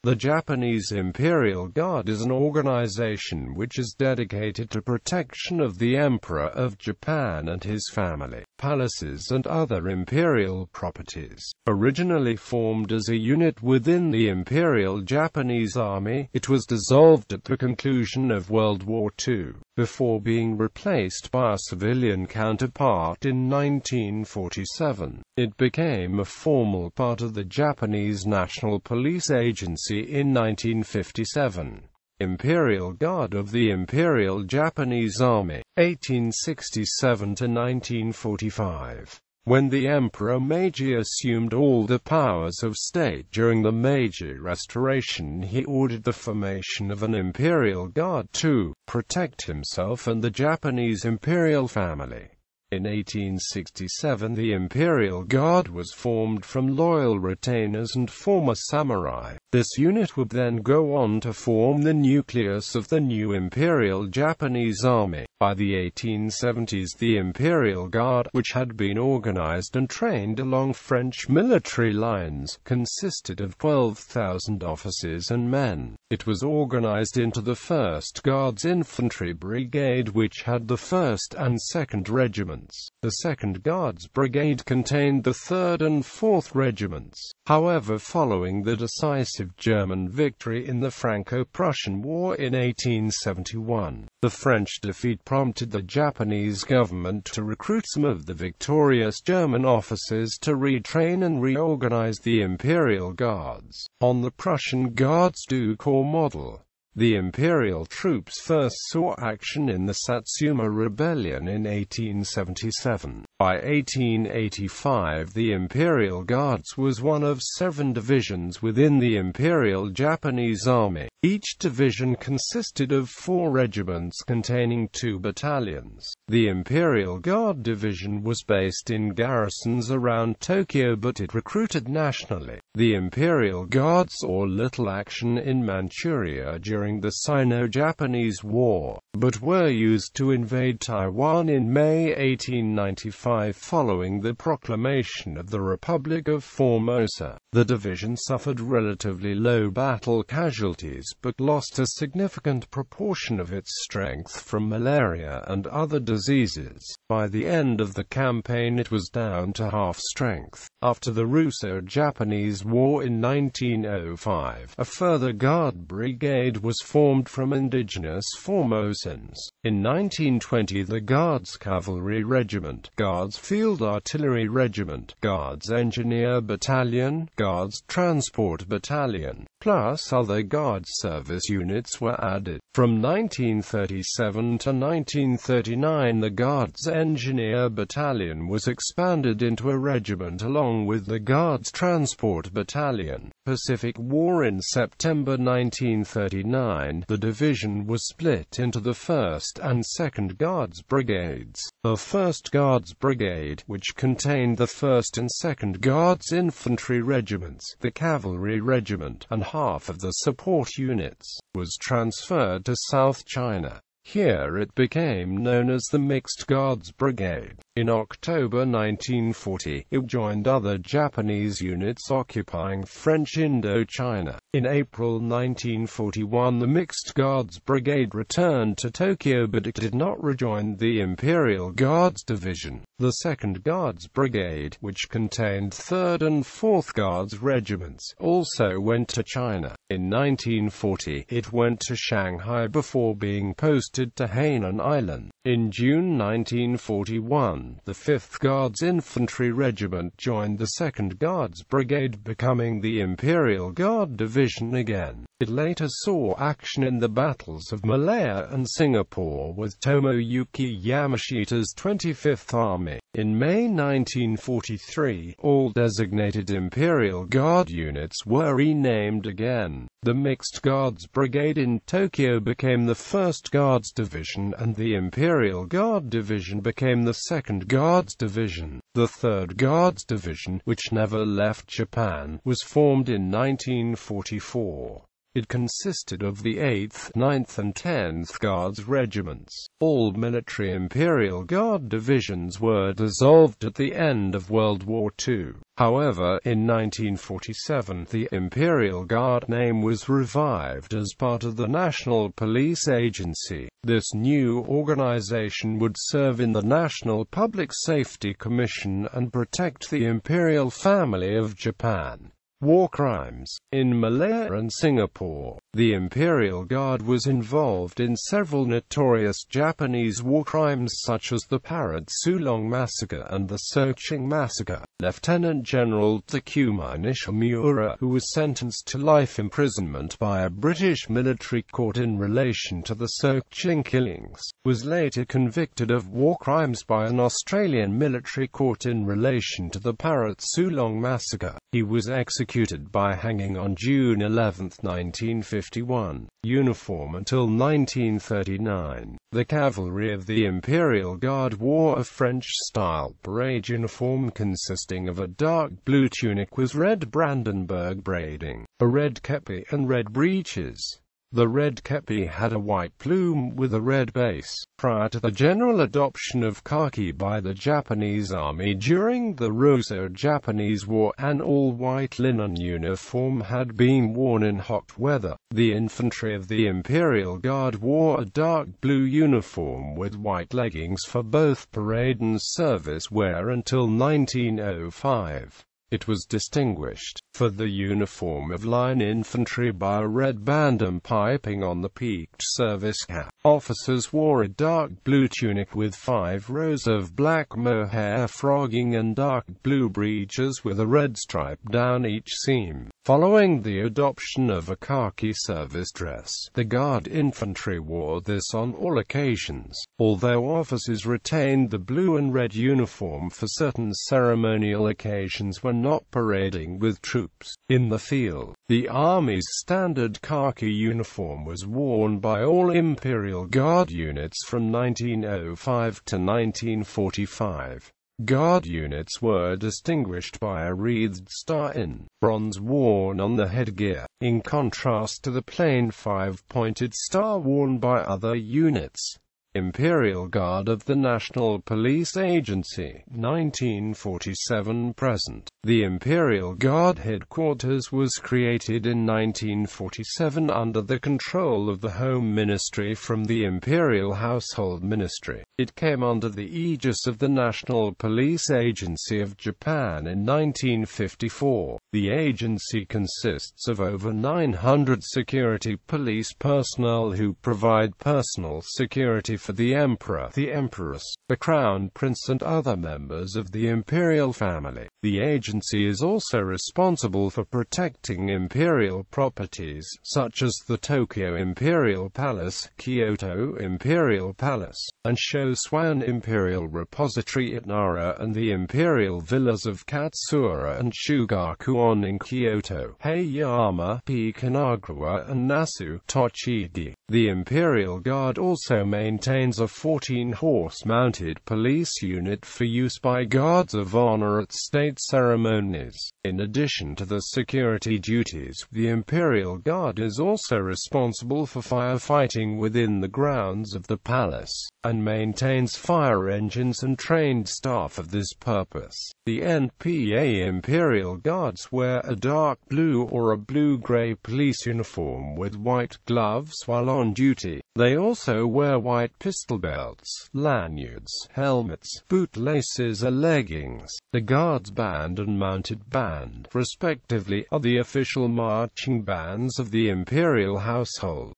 The Japanese Imperial Guard is an organization which is dedicated to protection of the Emperor of Japan and his family, palaces and other imperial properties. Originally formed as a unit within the Imperial Japanese Army, it was dissolved at the conclusion of World War II, before being replaced by a civilian counterpart in 1947. It became a formal part of the Japanese National Police Agency in 1957. Imperial Guard of the Imperial Japanese Army, 1867 to 1945. When the Emperor Meiji assumed all the powers of state during the Meiji Restoration, he ordered the formation of an Imperial Guard to protect himself and the Japanese imperial family. In 1867 the Imperial Guard was formed from loyal retainers and former samurai. This unit would then go on to form the nucleus of the new Imperial Japanese Army. By the 1870s the Imperial Guard, which had been organized and trained along French military lines, consisted of 12,000 officers and men. It was organized into the 1st Guards Infantry Brigade, which had the 1st and 2nd Regiments. The 2nd Guards Brigade contained the 3rd and 4th Regiments. However, following the decisive German victory in the Franco-Prussian War in 1871, the French defeat prompted the Japanese government to recruit some of the victorious German officers to retrain and reorganize the Imperial Guards on the Prussian Guards du Corps model. The imperial troops first saw action in the Satsuma Rebellion in 1877. By 1885 the Imperial Guards was one of 7 divisions within the Imperial Japanese Army. Each division consisted of 4 regiments containing 2 battalions. The Imperial Guard Division was based in garrisons around Tokyo, but it recruited nationally. The Imperial Guard saw little action in Manchuria during the Sino-Japanese War, but were used to invade Taiwan in May 1895 following the proclamation of the Republic of Formosa. The division suffered relatively low battle casualties but lost a significant proportion of its strength from malaria and other diseases. By the end of the campaign it was down to half strength. After the Russo-Japanese War in 1905, a further Guard Brigade was formed from indigenous Formosans. In 1920 the Guards Cavalry Regiment, Guards Field Artillery Regiment, Guards Engineer Battalion, Guards Transport Battalion, plus other Guards service units were added. From 1937 to 1939 the Guards Engineer Battalion was expanded into a regiment along with the Guards Transport Battalion. Pacific War in September 1939, the division was split into the 1st and 2nd Guards Brigades. The 1st Guards Brigade, which contained the 1st and 2nd Guards Infantry Regiments, the Cavalry Regiment, and half of the support units, was transferred to South China. Here it became known as the Mixed Guards Brigade. In October 1940, it joined other Japanese units occupying French Indochina. In April 1941 the Mixed Guards Brigade returned to Tokyo, but it did not rejoin the Imperial Guards Division. The 2nd Guards Brigade, which contained 3rd and 4th Guards Regiments, also went to China. In 1940, it went to Shanghai before being posted to Hainan Island. In June 1941, the 5th Guards Infantry Regiment joined the 2nd Guards Brigade, becoming the Imperial Guard Division again. It later saw action in the battles of Malaya and Singapore with Tomoyuki Yamashita's 25th Army. In May 1943, all designated Imperial Guard units were renamed again. The Mixed Guards Brigade in Tokyo became the 1st Guards Division and the Imperial Guard Division became the 2nd Guards Division. The 3rd Guards Division, which never left Japan, was formed in 1944. It consisted of the 8th, 9th and 10th Guards regiments. All military Imperial Guard divisions were dissolved at the end of World War II. However, in 1947, the Imperial Guard name was revived as part of the National Police Agency. This new organization would serve in the National Public Safety Commission and protect the imperial family of Japan. War crimes. In Malaya and Singapore, the Imperial Guard was involved in several notorious Japanese war crimes such as the Parrot Sulong Massacre and the Soching Massacre. Lieutenant General Takuma Nishimura, who was sentenced to life imprisonment by a British military court in relation to the Soching killings, was later convicted of war crimes by an Australian military court in relation to the Parrot Sulong Massacre. He was executed by hanging on June 11, 1951. Uniform until 1939. The cavalry of the Imperial Guard wore a French-style parade uniform consisting of a dark blue tunic with red Brandenburg braiding, a red kepi and red breeches. The red kepi had a white plume with a red base. Prior to the general adoption of khaki by the Japanese Army during the Russo-Japanese War, an all-white linen uniform had been worn in hot weather. The infantry of the Imperial Guard wore a dark blue uniform with white leggings for both parade and service wear until 1905. It was distinguished, for the uniform of line infantry, by a red band and piping on the peaked service cap. Officers wore a dark blue tunic with 5 rows of black mohair frogging and dark blue breeches with a red stripe down each seam. Following the adoption of a khaki service dress, the Guard infantry wore this on all occasions, although officers retained the blue and red uniform for certain ceremonial occasions when not parading with troops in the field. The Army's standard khaki uniform was worn by all Imperial Guard units from 1905 to 1945. Guard units were distinguished by a wreathed star in bronze worn on the headgear, in contrast to the plain 5-pointed star worn by other units. Imperial Guard of the National Police Agency, 1947–present. The Imperial Guard headquarters was created in 1947 under the control of the Home Ministry from the Imperial Household Ministry. It came under the aegis of the National Police Agency of Japan in 1954. The agency consists of over 900 security police personnel who provide personal security for the Emperor, the Empress, the Crown Prince and other members of the imperial family. The agency is also responsible for protecting imperial properties, such as the Tokyo Imperial Palace, Kyoto Imperial Palace, and Shoswan Imperial Repository at Nara, and the imperial villas of Katsura and Shugakuon in Kyoto, Hayama, Pikanagawa and Nasu, Tochigi. The Imperial Guard also maintains a 14-horse mounted police unit for use by guards of honor at state ceremonies. In addition to the security duties, the Imperial Guard is also responsible for firefighting within the grounds of the palace, and maintains fire engines and trained staff for this purpose. The NPA Imperial Guards wear a dark blue or a blue-gray police uniform with white gloves while on duty. They also wear white pistol belts, lanyards, helmets, bootlaces or leggings. The Guards Band and Mounted Band, respectively, are the official marching bands of the imperial household.